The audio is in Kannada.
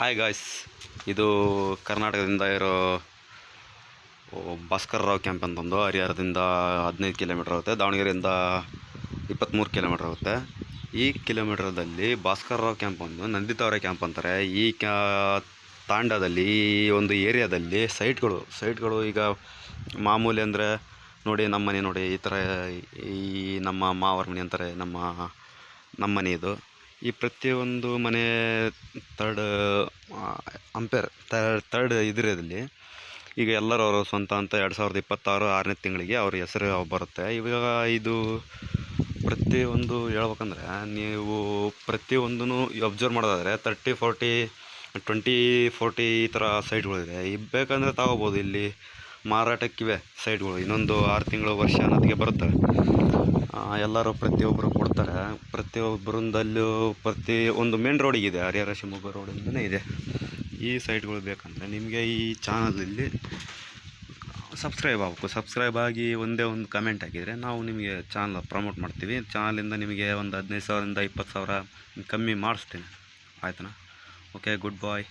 ಹಾಯ್ ಗಾಯ್ಸ್, ಇದು ಕರ್ನಾಟಕದಿಂದ ಇರೋ ಭಾಸ್ಕರ್ ರಾವ್ ಕ್ಯಾಂಪ್ ಅಂತಂದು ಹರಿಹರದಿಂದ 15 ಕಿಲೋಮೀಟ್ರ್ ಆಗುತ್ತೆ. ದಾವಣಗೆರೆಯಿಂದ 23 ಕಿಲೋಮೀಟ್ರ್ ಆಗುತ್ತೆ. ಈ ಕಿಲೋಮೀಟ್ರದಲ್ಲಿ ಭಾಸ್ಕರ್ ರಾವ್ ಕ್ಯಾಂಪ್ ಒಂದು ನಂದಿತಾವರೆ ಕ್ಯಾಂಪ್ ಅಂತಾರೆ. ಈ ತಾಂಡದಲ್ಲಿ ಈ ಒಂದು ಏರಿಯಾದಲ್ಲಿ ಸೈಟ್ಗಳು ಈಗ ಮಾಮೂಲಿ ಅಂದರೆ ನೋಡಿ, ನಮ್ಮ ಮನೆ ನೋಡಿ, ಈ ಥರ ಈ ನಮ್ಮ ಮಾವರ ಮನೆ ಅಂತಾರೆ, ನಮ್ಮ ಮನೆ ಇದು. ಈ ಪ್ರತಿಯೊಂದು ಮನೆ ಥರ್ಡ್ ಇದರಲ್ಲಿ ಈಗ ಎಲ್ಲರೂ ಅವರು ಸ್ವಂತ ಅಂತ 2026 6ನೇ ತಿಂಗಳಿಗೆ ಅವ್ರ ಹೆಸರು ಬರುತ್ತೆ. ಇವಾಗ ಇದು ಪ್ರತಿಯೊಂದು ಹೇಳ್ಬೇಕಂದ್ರೆ ನೀವು ಪ್ರತಿಯೊಂದೂ ಅಬ್ಸರ್ವ್ ಮಾಡೋದಾದರೆ 30, 40, 20, 40 ಈ ಥರ ಸೈಟ್ಗಳಿದೆ. ಬೇಕಂದರೆ ತಗೋಬೋದು. ಇಲ್ಲಿ ಮಾರಾಟಕ್ಕಿವೆ ಸೈಟ್ಗಳು. ಇನ್ನೊಂದು 6 ತಿಂಗಳು ವರ್ಷ ಅನ್ನೋದಕ್ಕೆ ಬರುತ್ತೆ. ಎಲ್ಲರೂ ಪ್ರತಿಯೊಬ್ಬರು ಕೊಡ್ತಾರೆ. ಪ್ರತಿಯೊಬ್ಬರಿಂದಲ್ಲೂ ಒಂದು ಮೇನ್ ರೋಡಿಗಿದೆ, ಹರಿಹರ ಶಿವಮೊಗ್ಗ ರೋಡಿಂದನೇ ಇದೆ. ಈ ಸೈಟ್ಗಳು ಬೇಕಂದರೆ ನಿಮಗೆ ಈ ಚಾನಲಲ್ಲಿ ಸಬ್ಸ್ಕ್ರೈಬ್ ಆಗಿ ಒಂದೇ ಒಂದು ಕಮೆಂಟ್ ಹಾಕಿದರೆ ನಾವು ನಿಮಗೆ ಚಾನಲ್ ಪ್ರಮೋಟ್ ಮಾಡ್ತೀವಿ. ಚಾನಲಿಂದ ನಿಮಗೆ ಒಂದು 15,000ರಿಂದ 20,000 ಕಮ್ಮಿ ಮಾಡಿಸ್ತೀನಿ, ಆಯ್ತನಾ? ಓಕೆ, ಗುಡ್ ಬಾಯ್.